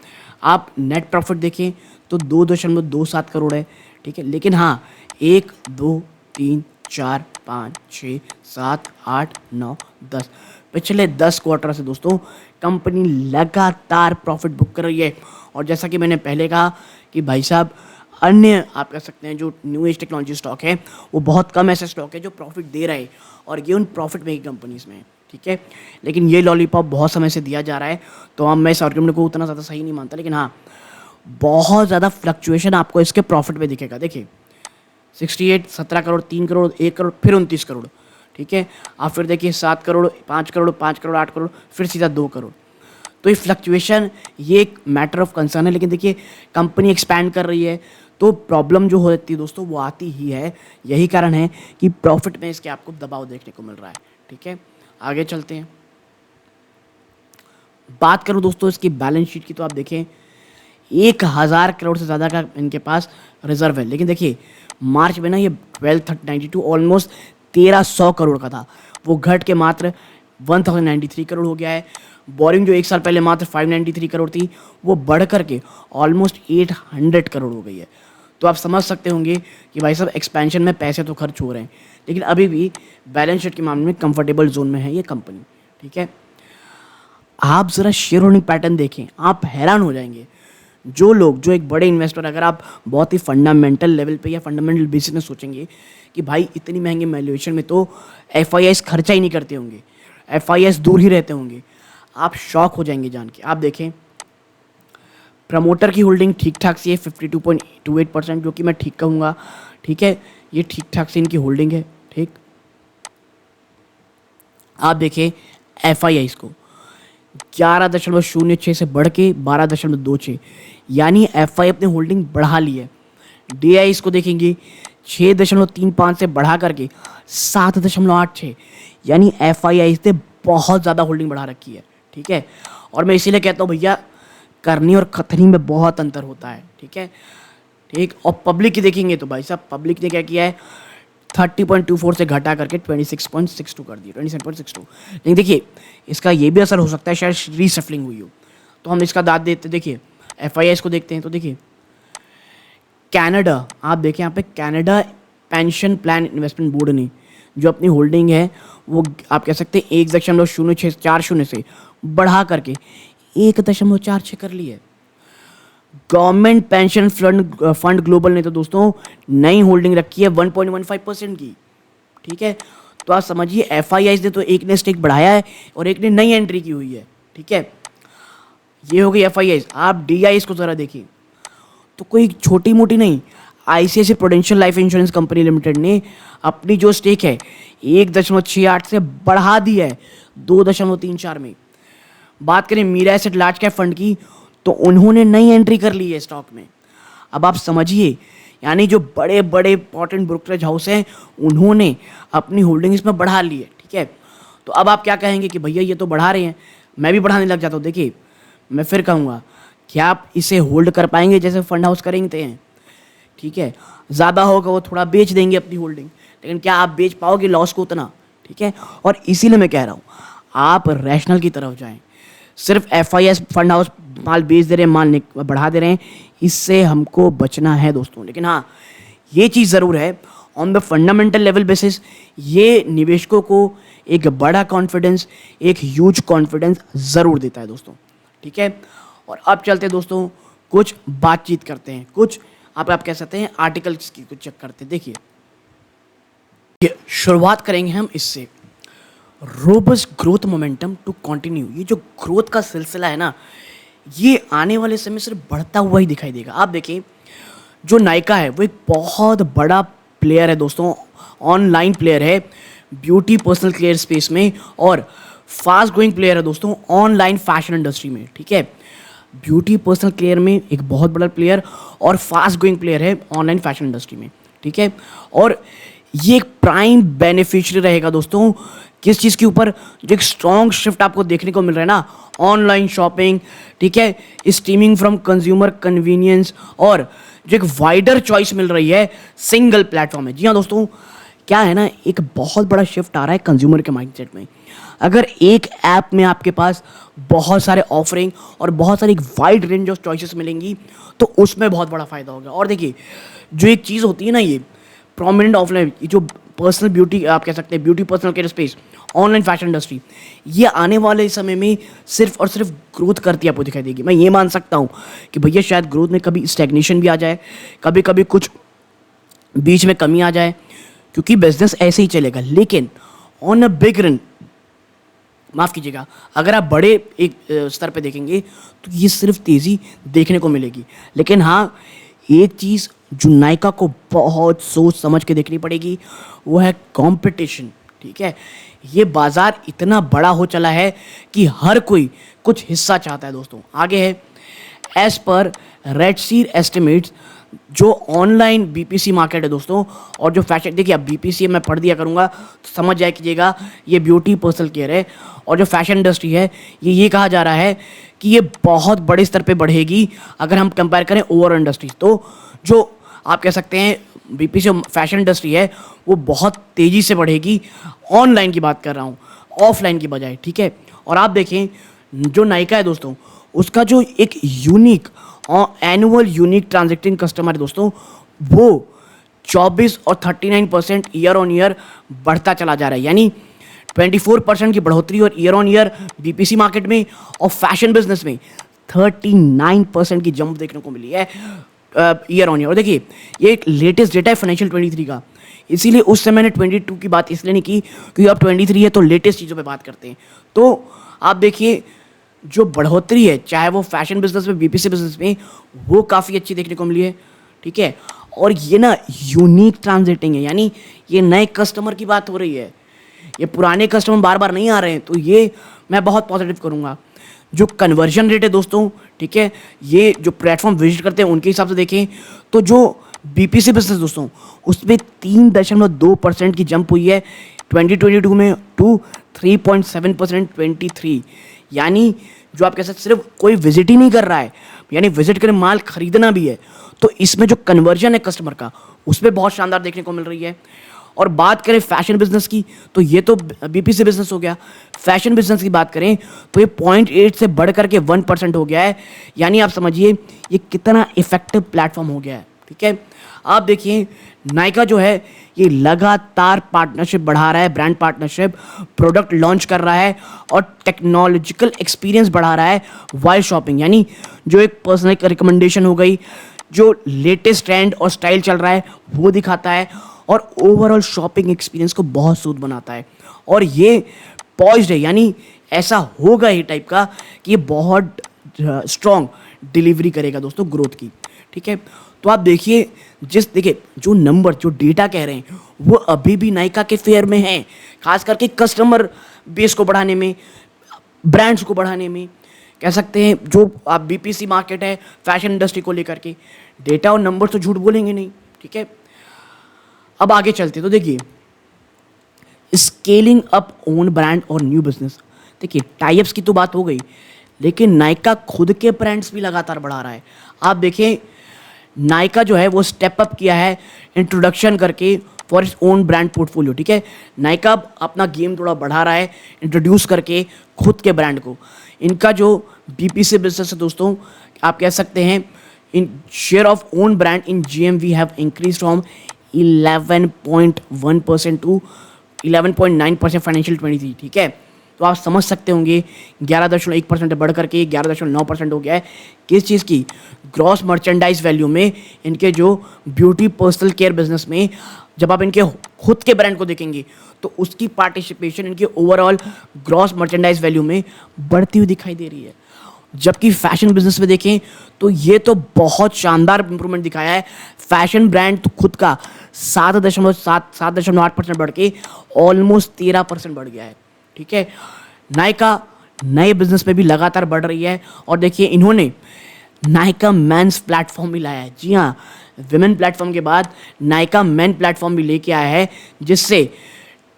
आप नेट प्रॉफिट देखें तो 2.27 करोड़ है, ठीक है। लेकिन हाँ 1 2 3 4 5 6 7 8 9 10 पिछले 10 क्वार्टर से दोस्तों कंपनी लगातार प्रॉफिट बुक कर रही है। और जैसा कि मैंने पहले कहा कि भाई साहब अन्य आप कह सकते हैं जो न्यू एज टेक्नोलॉजी स्टॉक है वो बहुत कम ऐसे स्टॉक है जो प्रॉफिट दे रहे हैं, और ये उन प्रॉफिट मेकिंग कंपनीज में है, ठीक है। लेकिन ये लॉलीपॉप बहुत समय से दिया जा रहा है, तो हम मैं इस आर्गुमेंट को उतना ज़्यादा सही नहीं मानता, लेकिन हाँ बहुत ज़्यादा फ्लक्चुएशन आपको इसके प्रॉफिट में दिखेगा। देखिए 68 17 करोड़ 3 करोड़ 1 करोड़ फिर 29 करोड़, ठीक है। आप फिर देखिए 7 करोड़, 5 करोड़, 5 करोड़, 8 करोड़, फिर सीधा 2 करोड़। तो ये फ्लक्चुएशन ये एक मैटर ऑफ कंसर्न है। लेकिन देखिए कंपनी एक्सपैंड कर रही है तो प्रॉब्लम जो होती है दोस्तों वो आती ही है। यही कारण है कि प्रॉफिट में इसके आपको दबाव देखने को मिल रहा है। ठीक है, आगे चलते हैं। बात करूं दोस्तों इसकी बैलेंस शीट की, तो आप देखें 1000 करोड़ से ज़्यादा का इनके पास रिजर्व है। लेकिन देखिए मार्च में ना ये 1292 ऑलमोस्ट 1300 करोड़ का था, वो घट के मात्र 1093 करोड़ हो गया है। बोरिंग जो एक साल पहले मात्र 593 करोड़ थी वो बढ़ करके ऑलमोस्ट 800 करोड़ हो गई है। तो आप समझ सकते होंगे कि भाई साहब एक्सपेंशन में पैसे तो खर्च हो रहे हैं, लेकिन अभी भी बैलेंस शीट के मामले में कंफर्टेबल जोन में है ये कंपनी। ठीक है, आप ज़रा शेयर होल्डिंग पैटर्न देखें, आप हैरान हो जाएंगे। जो एक बड़े इन्वेस्टर, अगर आप बहुत ही फंडामेंटल लेवल पे या फंडामेंटल बेसिस में सोचेंगे कि भाई इतनी महंगी वैल्यूएशन में तो एफआईआईस खर्चा ही नहीं करते होंगे, एफआईआईस दूर ही रहते होंगे, आप शॉक हो जाएंगे जान के। आप देखें प्रमोटर की होल्डिंग ठीक ठाक सी है 52.28%, जो कि मैं ठीक कहूँगा। ठीक है, ये ठीक ठाक सी इनकी होल्डिंग है। ठीक, आप देखें एफआईआईस को 11.06 से बढ़ के 12.26, यानी एफआई अपनी होल्डिंग बढ़ा ली है। डीआई इसको देखेंगे 6.35 से बढ़ा करके 7.86, यानी एफआईआई ने बहुत ज़्यादा होल्डिंग बढ़ा रखी है। ठीक है, और मैं इसीलिए कहता हूँ भैया करनी और खतनी में बहुत अंतर होता है। ठीक है, ठीक। और पब्लिक की देखेंगे तो भाई साहब पब्लिक ने क्या किया है 30.24 से घटा करके 26.62 कर दिया, 27.62। लेकिन देखिए इसका ये भी असर हो सकता है शायद रीशफलिंग हुई हो, तो हम इसका दाद देते। देखिए एफआईआईस को देखते हैं तो देखिए कनाडा, आप देखें यहाँ पे Canada pension plan investment board ने जो अपनी होल्डिंग है वो आप कह सकते हैं 1.0640 से बढ़ा करके 1.46 कर ली है। गवर्नमेंट पेंशन फंड ग्लोबल ने तो दोस्तों नई होल्डिंग रखी है 1.15% की। ठीक है, तो आप समझिए एफआईआईस ने तो एक ने स्टेक बढ़ाया है और एक ने नई एंट्री की हुई है। ठीक है, ये हो गई एफआईआईस। आप डीआईएस को ज़रा देखिए तो कोई छोटी मोटी नहीं, ICICI prudential life insurance company limited ने अपनी जो स्टेक है 1.68 से बढ़ा दी है 2.34 में। बात करें Mirae asset large cap fund की तो उन्होंने नई एंट्री कर ली है स्टॉक में। अब आप समझिए, यानी जो बड़े बड़े इंपॉर्टेंट ब्रोकरेज हाउस हैं उन्होंने अपनी होल्डिंग इसमें बढ़ा ली है। ठीक है, तो अब आप क्या कहेंगे कि भैया ये तो बढ़ा रहे हैं, मैं भी बढ़ाने लग जाता हूँ। देखिए मैं फिर कहूँगा कि आप इसे होल्ड कर पाएंगे जैसे फंड हाउस करेंगे हैं। ठीक है, ज़्यादा होगा वो थोड़ा बेच देंगे अपनी होल्डिंग, लेकिन क्या आप बेच पाओगे लॉस को उतना? ठीक है, और इसीलिए मैं कह रहा हूँ आप रैशनल की तरफ जाएं। सिर्फ एफआईएस फंड हाउस माल बेच दे रहे हैं, माल बढ़ा दे रहे हैं, इससे हमको बचना है दोस्तों। लेकिन हाँ ये चीज़ ज़रूर है on the fundamental level basis ये निवेशकों को एक बड़ा कॉन्फिडेंस, एक ह्यूज कॉन्फिडेंस ज़रूर देता है दोस्तों। ठीक है, और अब चलते हैं दोस्तों कुछ बातचीत करते हैं, कुछ आप कह सकते हैं आर्टिकल्स की कुछ चेक करते हैं। देखिए शुरुआत करेंगे हम इससे, robust growth momentum to continue. ये जो ग्रोथ का सिलसिला है ना ये आने वाले समय सिर्फ बढ़ता हुआ ही दिखाई देगा। आप देखिए जो नायका है वो एक बहुत बड़ा प्लेयर है दोस्तों, ऑनलाइन प्लेयर है ब्यूटी पर्सनल केयर स्पेस में, और फास्ट ग्रोइंग प्लेयर है दोस्तों ऑनलाइन फैशन इंडस्ट्री में। ठीक है, ब्यूटी पर्सनल केयर में एक बहुत बड़ा प्लेयर और फास्ट ग्रोइंग प्लेयर है ऑनलाइन फैशन इंडस्ट्री में। ठीक है, और ये एक प्राइम बेनिफिशियरी रहेगा दोस्तों किस चीज़ के ऊपर, जो एक स्ट्रॉन्ग शिफ्ट आपको देखने को मिल रहा है ना ऑनलाइन शॉपिंग। ठीक है, स्टीमिंग फ्रॉम कंज्यूमर कन्वीनियंस, और जो एक वाइडर चॉइस मिल रही है सिंगल प्लेटफॉर्म में। जी हाँ दोस्तों, क्या है ना एक बहुत बड़ा शिफ्ट आ रहा है कंज्यूमर के माइंडसेट में। अगर एक ऐप में आपके पास बहुत सारे ऑफरिंग और बहुत सारी वाइड रेंज ऑफ चॉइसेस मिलेंगी तो उसमें बहुत बड़ा फ़ायदा होगा। और देखिए जो एक चीज़ होती है ना ये प्रोमिनेंट ऑफलाइन, जो पर्सनल ब्यूटी आप कह सकते हैं beauty personal care space online fashion industry, ये आने वाले समय में सिर्फ और सिर्फ ग्रोथ करती आपको दिखाई देगी। मैं ये मान सकता हूँ कि भैया शायद ग्रोथ में कभी स्टैग्नेशन भी आ जाए, कभी कभी कुछ बीच में कमी आ जाए, क्योंकि बिजनेस ऐसे ही चलेगा। लेकिन ऑन अ बिग रन, माफ़ कीजिएगा, अगर आप बड़े एक स्तर पे देखेंगे तो ये सिर्फ तेज़ी देखने को मिलेगी। लेकिन हाँ एक चीज़ जो नायका को बहुत सोच समझ के देखनी पड़ेगी वो है कंपटीशन। ठीक है, ये बाजार इतना बड़ा हो चला है कि हर कोई कुछ हिस्सा चाहता है दोस्तों। आगे है, एज पर रेडसीर एस्टिमेट्स, जो ऑनलाइन बीपीसी मार्केट है दोस्तों, और जो फैशन, देखिए अब बीपीसी मैं पढ़ दिया करूंगा तो समझ जाए कीजिएगा, ये ब्यूटी पर्सनल केयर है, और जो फैशन इंडस्ट्री है ये कहा जा रहा है कि ये बहुत बड़े स्तर पे बढ़ेगी अगर हम कंपेयर करें ओवरऑल इंडस्ट्री। तो जो आप कह सकते हैं बीपीसी फैशन इंडस्ट्री है वो बहुत तेज़ी से बढ़ेगी, ऑनलाइन की बात कर रहा हूँ, ऑफलाइन की बजाय, ठीक है। और आप देखें जो नायका है दोस्तों, उसका जो एक unique annual unique transacting customer है दोस्तों, वो 24 और 39% ईयर ऑन ईयर बढ़ता चला जा रहा है, यानी 24% की बढ़ोतरी और year on year BPC market में, और फैशन बिजनेस में 39% की जंप देखने को मिली है ईयर ऑन ईयर। और देखिए ये एक लेटेस्ट डेटा है फाइनेंशियल 23 का, इसीलिए उस समय मैंने 22 की बात इसलिए नहीं की क्योंकि अब 23 है तो लेटेस्ट चीज़ों पे बात करते हैं। तो आप देखिए जो बढ़ोतरी है, चाहे वो फैशन बिजनेस में, बीपीसी बिजनेस में, वो काफ़ी अच्छी देखने को मिली है, ठीक है। और ये ना यूनिक ट्रांजेक्टिंग है, यानी ये नए कस्टमर की बात हो रही है, ये पुराने कस्टमर बार बार नहीं आ रहे हैं, तो ये मैं बहुत पॉजिटिव करूँगा। जो कन्वर्जन रेट है दोस्तों, ठीक है, ये जो प्लेटफॉर्म विजिट करते हैं उनके हिसाब से देखें तो जो बीपीसी बिजनेस दोस्तों, उसमें 3.2% की जंप हुई है 2022 में टू 3.7% 23, यानी जो आप कह सकते सिर्फ कोई विजिट ही नहीं कर रहा है, यानी विजिट कर माल खरीदना भी है, तो इसमें जो कन्वर्जन है कस्टमर का उसमें बहुत शानदार देखने को मिल रही है। और बात करें फैशन बिजनेस की, तो ये तो बीपीसी बिजनेस हो गया। फैशन बिजनेस की बात करें तो ये 0.8 से बढ़ करके 1% हो गया है, यानी आप समझिए ये कितना इफेक्टिव प्लेटफॉर्म हो गया है, ठीक है। आप देखिए नायका जो है ये लगातार पार्टनरशिप बढ़ा रहा है, ब्रांड पार्टनरशिप, प्रोडक्ट लॉन्च कर रहा है और टेक्नोलॉजिकल एक्सपीरियंस बढ़ा रहा है वाइल शॉपिंग, यानी जो एक पर्सनल रिकमेंडेशन हो गई, जो लेटेस्ट ट्रेंड और स्टाइल चल रहा है वो दिखाता है, और ओवरऑल शॉपिंग एक्सपीरियंस को बहुत सूद बनाता है। और ये पॉइज्ड है, यानी ऐसा होगा ये टाइप का कि ये बहुत स्ट्रॉन्ग डिलीवरी करेगा दोस्तों ग्रोथ की, ठीक है। तो आप देखिए देखिए जो नंबर, जो डेटा कह रहे हैं वो अभी भी नायका के फेयर में है, खास करके कस्टमर बेस को बढ़ाने में, ब्रांड्स को बढ़ाने में, कह सकते हैं जो आप बीपीसी मार्केट है फैशन इंडस्ट्री को लेकर के, डेटा और नंबर तो झूठ बोलेंगे नहीं, ठीक है। अब आगे चलते तो देखिए स्केलिंग अप ओन ब्रांड और न्यू बिजनेस। देखिए टाइप्स की तो बात हो गई, लेकिन नायका खुद के ब्रांड्स भी लगातार बढ़ा रहा है। आप देखें नायका जो है वो स्टेप अप किया है इंट्रोडक्शन करके for its own brand portfolio, ठीक है। नायका अपना गेम थोड़ा बढ़ा रहा है इंट्रोड्यूस करके खुद के ब्रांड को। इनका जो बीपीसी बिजनेस है दोस्तों, आप कह सकते हैं in share of own brand in GMV have increase from 11.1% to 11.9% financial 23, ठीक है। तो आप समझ सकते होंगे 11.1% बढ़ करके 11.9% हो गया है। किस चीज़ की? ग्रॉस मर्चेंडाइज वैल्यू में इनके जो ब्यूटी पर्सनल केयर बिजनेस में जब आप इनके खुद के ब्रांड को देखेंगे तो उसकी पार्टिसिपेशन इनके ओवरऑल ग्रॉस मर्चेंडाइज वैल्यू में बढ़ती हुई दिखाई दे रही है। जबकि फैशन बिजनेस में देखें तो ये तो बहुत शानदार इंप्रूवमेंट दिखाया है। फैशन ब्रांड तो खुद का 7.8% बढ़ के ऑलमोस्ट 13% बढ़ गया है, ठीक है। नायका नए बिजनेस में भी लगातार बढ़ रही है। और देखिए इन्होंने नायका मेंस प्लेटफॉर्म भी लाया है। जी हाँ, विमेन प्लेटफॉर्म के बाद नायका मेन प्लेटफॉर्म भी लेके आया है, जिससे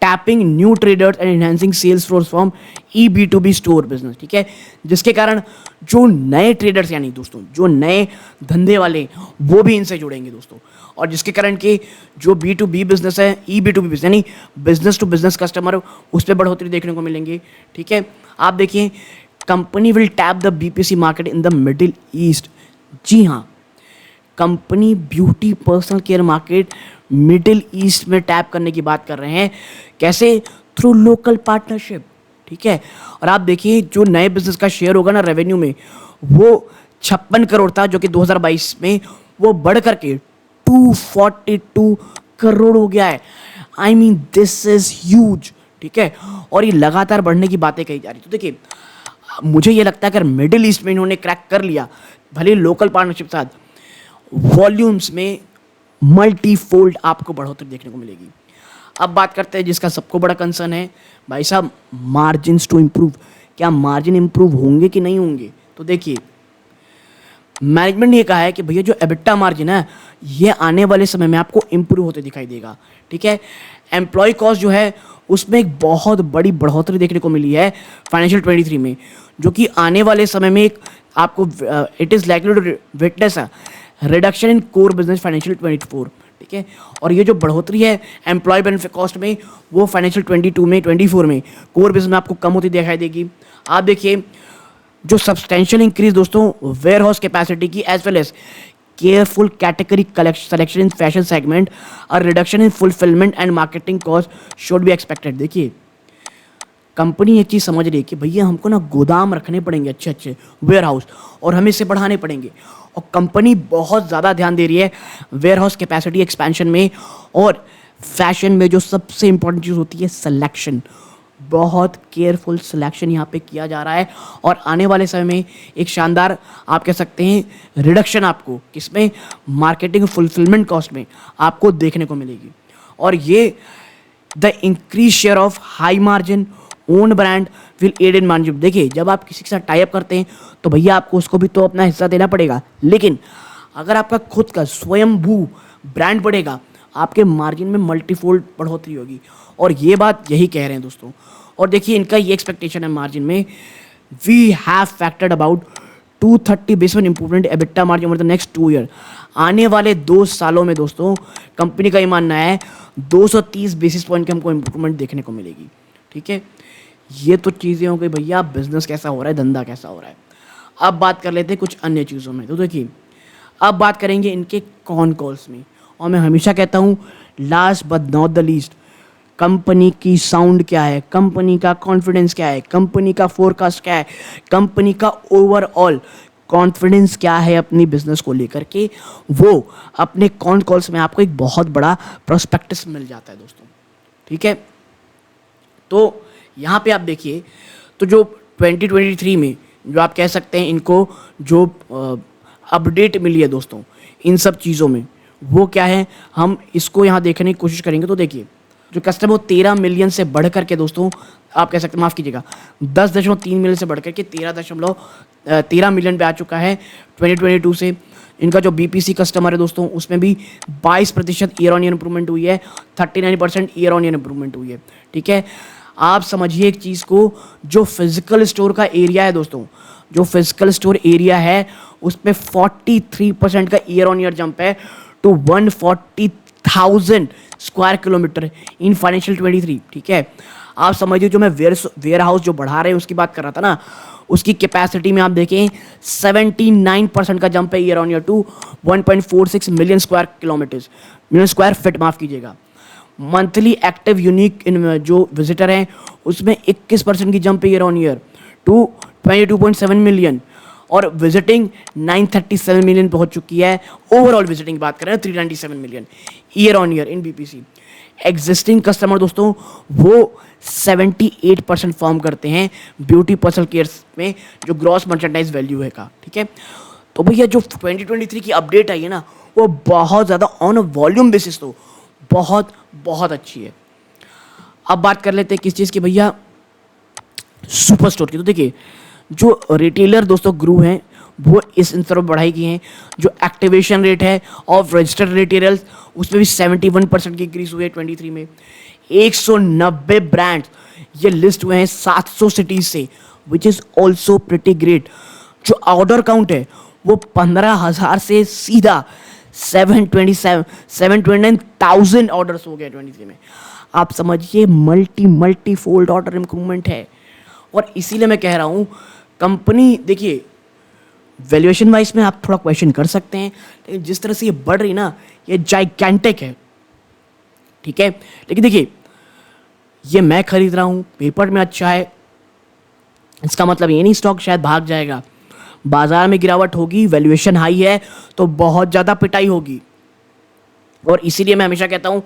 tapping new traders and enhancing sales floors from E-B2B store business, ठीक है। जिसके कारण जो नए ट्रेडर्स यानी दोस्तों जो नए धंधे वाले वो भी इनसे जुड़ेंगे दोस्तों, और जिसके कारण के जो B2B बिजनेस है, E-B2B बिजनेस यानी बिजनेस टू बिजनेस कस्टमर, उस पर बढ़ोतरी देखने को मिलेंगे, ठीक है। आप देखिए company will tap the BPC market in the Middle East. जी हाँ, company beauty personal care market Middle East में टैप करने की बात कर रहे हैं। कैसे? थ्रू लोकल पार्टनरशिप, ठीक है। और आप देखिए जो नए बिजनेस का शेयर होगा ना रेवेन्यू में, वो 56 करोड़ था जो कि 2022 में वो बढ़ करके 242 करोड़ हो गया है। I mean this is huge, ठीक है। और ये लगातार बढ़ने की बातें कही जा रही। तो देखिए मुझे ये लगता है अगर मिडिल ईस्ट में इन्होंने क्रैक कर लिया, भले लोकल पार्टनरशिप साथ, वॉल्यूम्स में मल्टी फोल्ड आपको बढ़ोतरी देखने को मिलेगी। अब बात करते हैं जिसका सबको बड़ा कंसर्न है भाई साहब, मार्जिन टू इम्प्रूव। क्या मार्जिन इम्प्रूव होंगे कि नहीं होंगे? तो देखिए, मैनेजमेंट ने ये कहा है कि भैया जो एबिटा मार्जिन है ये आने वाले समय में आपको इम्प्रूव होते दिखाई देगा। ठीक है, एम्प्लॉय कॉस्ट जो है उसमें एक बहुत बड़ी बढ़ोतरी देखने को मिली है फाइनेंशियल 23 में, जो कि आने वाले समय में एक आपको it is likely to witness reduction in core business financial 24। ठीक है, और ये जो बढ़ोतरी है एम्प्लॉय बेनिफिट कॉस्ट में वो फाइनेंशियल 22 में 24 में कोर बिजनेस में आपको कम होती दिखाई देगी। आप देखिए जो सब्सटेंशियल इंक्रीज दोस्तों वेयर हाउस कैपेसिटी की as well as careful category selection in fashion segment और reduction in fulfilment and marketing cost should be expected. देखिए कंपनी एक चीज़ समझ रही है कि भैया हमको ना गोदाम रखने पड़ेंगे अच्छे अच्छे वेयर हाउस, और हमें इसे बढ़ाने पड़ेंगे, और कंपनी बहुत ज़्यादा ध्यान दे रही है वेयर हाउस कैपेसिटी एक्सपेंशन में। और फैशन में जो सबसे इंपॉर्टेंट चीज़ होती है सिलेक्शन, बहुत केयरफुल सिलेक्शन यहाँ पे किया जा रहा है, और आने वाले समय में एक शानदार आप कह सकते हैं रिडक्शन आपको किसमें, मार्केटिंग फुलफिलमेंट कॉस्ट में आपको देखने को मिलेगी। और ये the increase share of high margin own brand will aid in margin. देखिए जब आप किसी के साथ टाई अप करते हैं तो भैया आपको उसको भी तो अपना हिस्सा देना पड़ेगा, लेकिन अगर आपका खुद का स्वयंभू ब्रांड बढ़ेगा आपके मार्जिन में मल्टीफोल्ड बढ़ोतरी होगी, और ये बात यही कह रहे हैं दोस्तों। और देखिए इनका ये एक्सपेक्टेशन है मार्जिन में, we have factored about 230 basis point improvement EBITDA margin over the next 2 year. आने वाले 2 सालों में दोस्तों कंपनी का ये मानना है 230 बेसिस पॉइंट की हमको इंप्रूवमेंट देखने को मिलेगी। ठीक है, ये तो चीज़ें हो गई भैया, बिजनेस कैसा हो रहा है, धंधा कैसा हो रहा है। अब बात कर लेते हैं कुछ अन्य चीज़ों में। तो देखिए अब बात करेंगे इनके कॉन कॉल्स में, और मैं हमेशा कहता हूँ last but not the least, company की साउंड क्या है, कंपनी का कॉन्फिडेंस क्या है, कंपनी का फोरकास्ट क्या है, कंपनी का ओवरऑल कॉन्फिडेंस क्या है अपनी बिजनेस को लेकर के, वो अपने कॉन कॉल्स में आपको एक बहुत बड़ा प्रोस्पेक्टस मिल जाता है दोस्तों। ठीक है, तो यहाँ पे आप देखिए तो जो 2023 में जो आप कह सकते हैं इनको जो अपडेट मिली है दोस्तों इन सब चीज़ों में, वो क्या है हम इसको यहाँ देखने की कोशिश करेंगे। तो देखिए जो कस्टमर 13 मिलियन से बढ़ करके दोस्तों आप कह सकते हैं, माफ़ कीजिएगा 10.3 मिलियन से बढ़ करके 13 मिलियन पे आ चुका है 2022 से। इनका जो बीपीसी कस्टमर है दोस्तों उसमें भी 22% ईयर ऑन ईयर इंप्रूवमेंट हुई है, 39% ईयर ऑन ईयर इंप्रूवमेंट हुई है। ठीक है, आप समझिए एक चीज़ को, जो फिजिकल स्टोर का एरिया है दोस्तों, जो फिजिकल स्टोर एरिया है उसमें 43% का ईयर ऑन ईयर जंप है to 140,000 square kilometre in financial 23। ठीक है, आप समझिए जो मैं वेयर हाउस जो बढ़ा रहे हैं उसकी बात कर रहा था ना, उसकी कैपेसिटी में आप देखें 79% का जंप है year on year to 1.46 million square feet, माफ़ कीजिएगा। मंथली एक्टिव यूनिक जो विजिटर हैं उसमें 21% की jump year on year to 22.7 million, और विजिटिंग 937 मिलियन पहुंच चुकी है। ओवरऑल विजिटिंग की बात करें 397 million year on year in BPC. Existing customer दोस्तों वो 78% फॉर्म करते हैं ब्यूटी पर्सनल केयर में जो ग्रॉस मर्चेंडाइज वैल्यू है का। ठीक है, तो भैया जो 2023 की अपडेट आई है ना वो बहुत ज़्यादा ऑन वॉल्यूम बेसिस तो बहुत बहुत अच्छी है। अब बात कर लेते हैं किस चीज़ की भैया, सुपर स्टोर की। तो देखिए जो रिटेलर दोस्तों ग्रू हैं वो इस इन तरफ बढ़ाई की हैं। जो एक्टिवेशन रेट है ऑफ रजिस्टर्ड रिटेलर्स उसमें भी 71% की इंक्रीज हुई है 23 में। 190 ब्रांड्स ये लिस्ट हुए हैं 700 सिटीज से, which is also pretty great. जो ऑर्डर काउंट है वो 15,000 से सीधा 729,000 ऑर्डर्स हो गए 23 में। आप समझिए मल्टी फोल्ड ऑर्डर इंप्रूवमेंट है। और इसीलिए मैं कह रहा हूँ कंपनी, देखिए वैल्यूएशन वाइज में आप थोड़ा क्वेश्चन कर सकते हैं, लेकिन जिस तरह से ये बढ़ रही ना ये जाइगैंटिक है। ठीक है, लेकिन देखिए ये मैं खरीद रहा हूँ, पेपर में अच्छा है, इसका मतलब ये नहीं स्टॉक शायद भाग जाएगा। बाजार में गिरावट होगी, वैल्यूएशन हाई है तो बहुत ज़्यादा पिटाई होगी। और इसीलिए मैं हमेशा कहता हूँ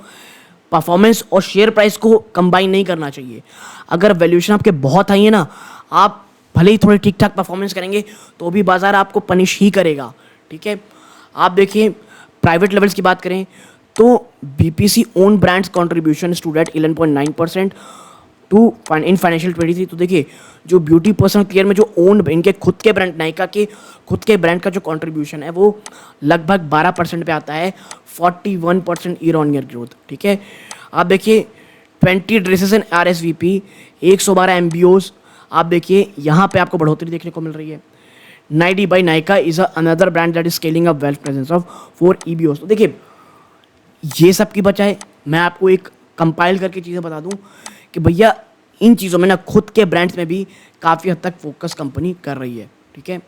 परफॉर्मेंस और शेयर प्राइस को कंबाइन नहीं करना चाहिए। अगर वैल्यूएशन आपके बहुत हाई है ना, आप भले ही थोड़े ठीक ठाक परफॉर्मेंस करेंगे तो भी बाजार आपको पनिश ही करेगा। ठीक है, आप देखिए प्राइवेट लेवल्स की बात करें तो BPC own brands contribution stood at 11.9% to in financial 23। तो देखिए जो ब्यूटी पर्सनल केयर में जो ओन इनके खुद के ब्रांड नायका के खुद के ब्रांड का जो कंट्रीब्यूशन है वो लगभग 12% पे आता है, 41% ईयर ऑन ईयर ग्रोथ। ठीक है, आप देखिए 20 ड्रेसेस इन RSVP, 112 MBOs, आप देखिए यहाँ पे आपको बढ़ोतरी देखने को मिल रही है। Nayudu by Nykaa is another brand that is scaling up well presence of 4 EBOs। तो देखिए ये सब की बजाय मैं आपको एक कंपाइल करके चीज़ें बता दूं कि भैया इन चीज़ों में ना खुद के ब्रांड्स में भी काफ़ी हद तक फोकस कंपनी कर रही है। ठीक है,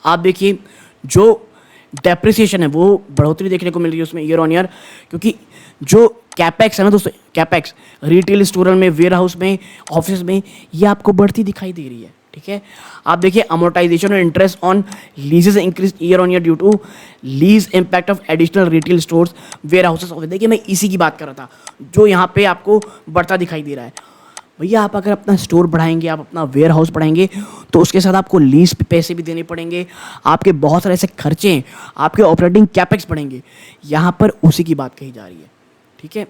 आप देखिए जो डेप्रिसिएशन है वो बढ़ोतरी देखने को मिल रही है उसमें ईयर ऑन ईयर, क्योंकि जो कैपेक्स है ना दोस्तों, कैपेक्स रिटेल स्टोर में, वेयर हाउस में, ऑफिस में, ये आपको बढ़ती दिखाई दे रही है। ठीक है, आप देखिए अमोर्टाइजेशन और interest on leases increase year on year due to lease impact of additional retail stores, warehouses. देखिए मैं इसी की बात कर रहा था जो यहाँ पे आपको बढ़ता दिखाई दे रहा है। भैया आप अगर अपना स्टोर बढ़ाएंगे, आप अपना वेयर हाउस बढ़ाएंगे, तो उसके साथ आपको लीज पे पैसे भी देने पड़ेंगे, आपके बहुत सारे ऐसे खर्चे हैं, आपके ऑपरेटिंग कैपेक्स बढ़ेंगे, यहाँ पर उसी की बात कही जा रही है। ठीक है,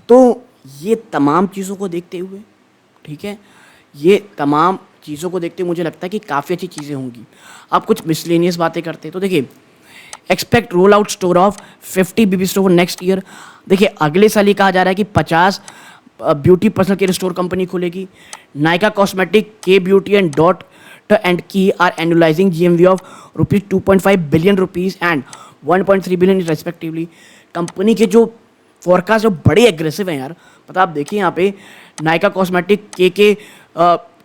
तो ये तमाम चीज़ों को देखते हुए, ठीक है, ये तमाम चीज़ों को देखते हुए मुझे लगता है कि काफ़ी अच्छी चीज़ें होंगी। आप कुछ मिसलेनियस बातें करते हैं तो देखिए expect roll out store of 50 BB store next year. देखिए अगले साल ही कहा जा रहा है कि 50 beauty personal care store company खुलेगी। Nykaa cosmetic, Kay beauty and dot and key are annualising GMV of ₹2.5 billion and 1.3 billion respectively. Company के जो फोरकास्ट जो बड़े एग्रेसिव हैं यार, पता आप देखिए यहाँ पे Nykaa cosmetic,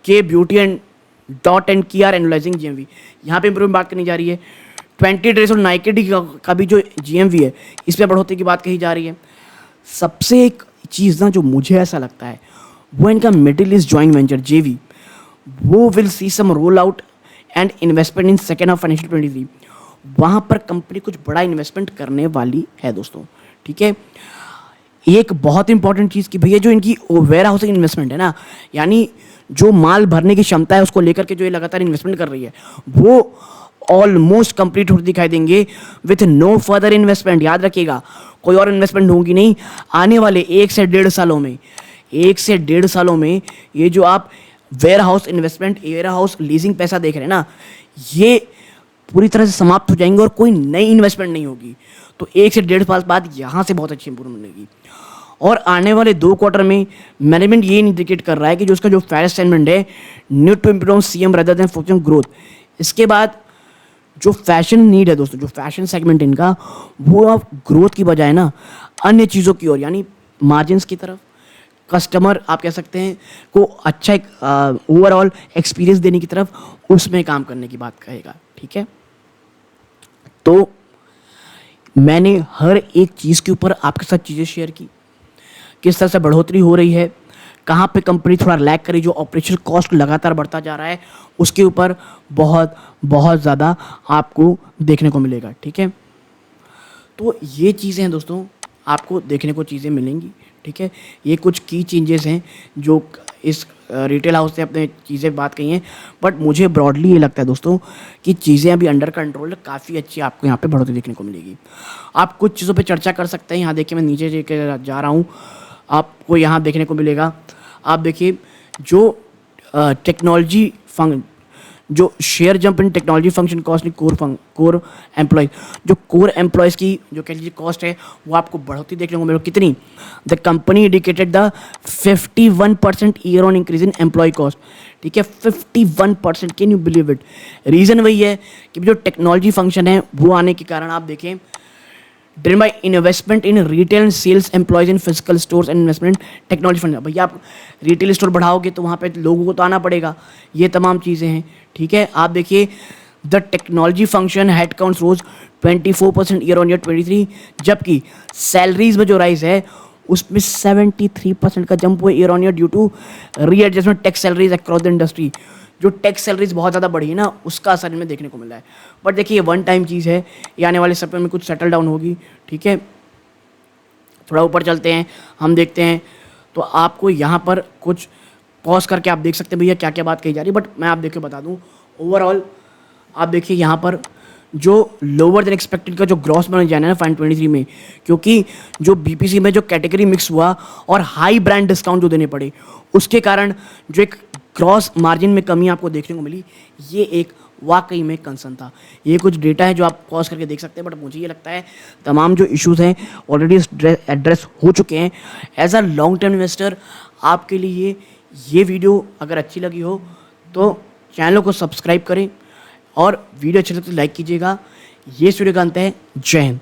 Kay beauty and dot and key are annualising GMV, यहाँ पे इंप्रूवमेंट बात करनी जा रही है। 20 ड्रेस और नाइकेडी का भी जो GMV है इस पर बढ़ोतरी की बात कही जा रही है। सबसे एक चीज़ ना जो मुझे ऐसा लगता है वो इनका Middle East joint venture JV, वो will see some roll out and investment in second of financial 23। वहाँ पर कंपनी कुछ बड़ा इन्वेस्टमेंट करने वाली है दोस्तों। ठीक है, एक बहुत इंपॉर्टेंट चीज़ कि भैया जो इनकी वेयर हाउसिंग इन्वेस्टमेंट है ना, यानी जो माल भरने की क्षमता है उसको लेकर के जो ये लगातार इन्वेस्टमेंट कर रही है वो ऑलमोस्ट कंप्लीट होते दिखाई देंगे विथ नो फर्दर इन्वेस्टमेंट। याद रखिएगा कोई और इन्वेस्टमेंट होगी नहीं आने वाले 1 से 1.5 सालों में। 1 से 1.5 सालों में ये जो आप warehouse investment, warehouse leasing पैसा देख रहे हैं ना, ये पूरी तरह से समाप्त हो जाएंगे और कोई नई इन्वेस्टमेंट नहीं होगी। तो 1 से 1.5 साल बाद यहाँ से बहुत अच्छी इंप्रूवमेंट मिलेगी। और आने वाले 2 क्वार्टर में मैनेजमेंट ये इंडिकेट कर रहा है कि जो उसका जो फेयर स्टेटमेंट है, need to improve CM rather than focusing growth. इसके बाद जो फैशन नीड है दोस्तों, जो फैशन सेगमेंट इनका, वो अब ग्रोथ की बजाय ना अन्य चीज़ों की ओर, यानी मार्जिन्स की तरफ, कस्टमर आप कह सकते हैं को अच्छा एक ओवरऑल एक्सपीरियंस देने की तरफ उसमें काम करने की बात कहेगा। ठीक है, तो मैंने हर एक चीज़ के ऊपर आपके साथ चीज़ें शेयर की, किस तरह से बढ़ोतरी हो रही है, कहाँ पे कंपनी थोड़ा लैग करी, जो ऑपरेशनल कॉस्ट लगातार बढ़ता जा रहा है उसके ऊपर बहुत बहुत ज़्यादा आपको देखने को मिलेगा। ठीक है, तो ये चीज़ें हैं दोस्तों, आपको देखने को चीज़ें मिलेंगी। ठीक है, ये कुछ की चेंजेस हैं जो इस रिटेल हाउस से अपने चीज़ें बात कही हैं, बट मुझे ब्रॉडली ये लगता है दोस्तों कि चीज़ें अभी अंडर कंट्रोल है, काफ़ी अच्छी आपको यहाँ पे बढ़ोतरी देखने को मिलेगी। आप कुछ चीज़ों पे चर्चा कर सकते हैं। यहाँ देखिए मैं नीचे जा रहा हूँ, आपको यहाँ देखने को मिलेगा, आप देखिए जो टेक्नोलॉजी जो share jump in technology function cost core employ, जो कोर एम्प्लॉयज़ की जो कह लीजिए कॉस्ट है वो आपको बढ़ोतरी देखने को मिलेगी। कितनी? The company indicated the 51% year on increase in employ cost. ठीक है, 51%, can you believe it? Reason वही है कि जो टेक्नोलॉजी फंक्शन है वो आने के कारण आप देखें driven by investment in retail and sales employees in physical stores and investment technology fund. भैया आप रिटेल स्टोर बढ़ाओगे तो वहाँ पे लोगों को तो आना पड़ेगा, ये तमाम चीज़ें हैं। ठीक है, आप देखिए the technology function head counts rose 24% year on year 23, जबकि सैलरीज में जो राइज है उसमें 73% का जंप हुआ year on year due to readjustment tech salaries across the industry. जो टैक्स सैलरीज बहुत ज़्यादा बढ़ी है ना, उसका असर इनमें देखने को मिला है। बट देखिए ये वन टाइम चीज़ है, ये आने वाले समय में कुछ सेटल डाउन होगी। ठीक है, थोड़ा ऊपर चलते हैं, हम देखते हैं तो आपको यहाँ पर कुछ पॉज करके आप देख सकते हैं भैया क्या क्या बात कही जा रही है। बट मैं आप देख के बता दूँ, ओवरऑल आप देखिए यहाँ पर जो लोअर देन एक्सपेक्टेड का जो ग्रॉस मार्जिन जाना है 523 में, क्योंकि जो बीपीसी में जो कैटेगरी मिक्स हुआ और हाई ब्रांड डिस्काउंट जो देने पड़े, उसके कारण जो एक ग्रॉस मार्जिन में कमी आपको देखने को मिली, ये एक वाकई में कंसर्न था। ये कुछ डेटा है जो आप पॉज करके देख सकते हैं, बट मुझे ये लगता है तमाम जो इश्यूज हैं ऑलरेडी एड्रेस हो चुके हैं। As a long term investor आपके लिए ये वीडियो अगर अच्छी लगी हो तो चैनल को सब्सक्राइब करें और वीडियो अच्छी लगती है तो लाइक कीजिएगा। ये सूर्यकांत है, जय हिंद।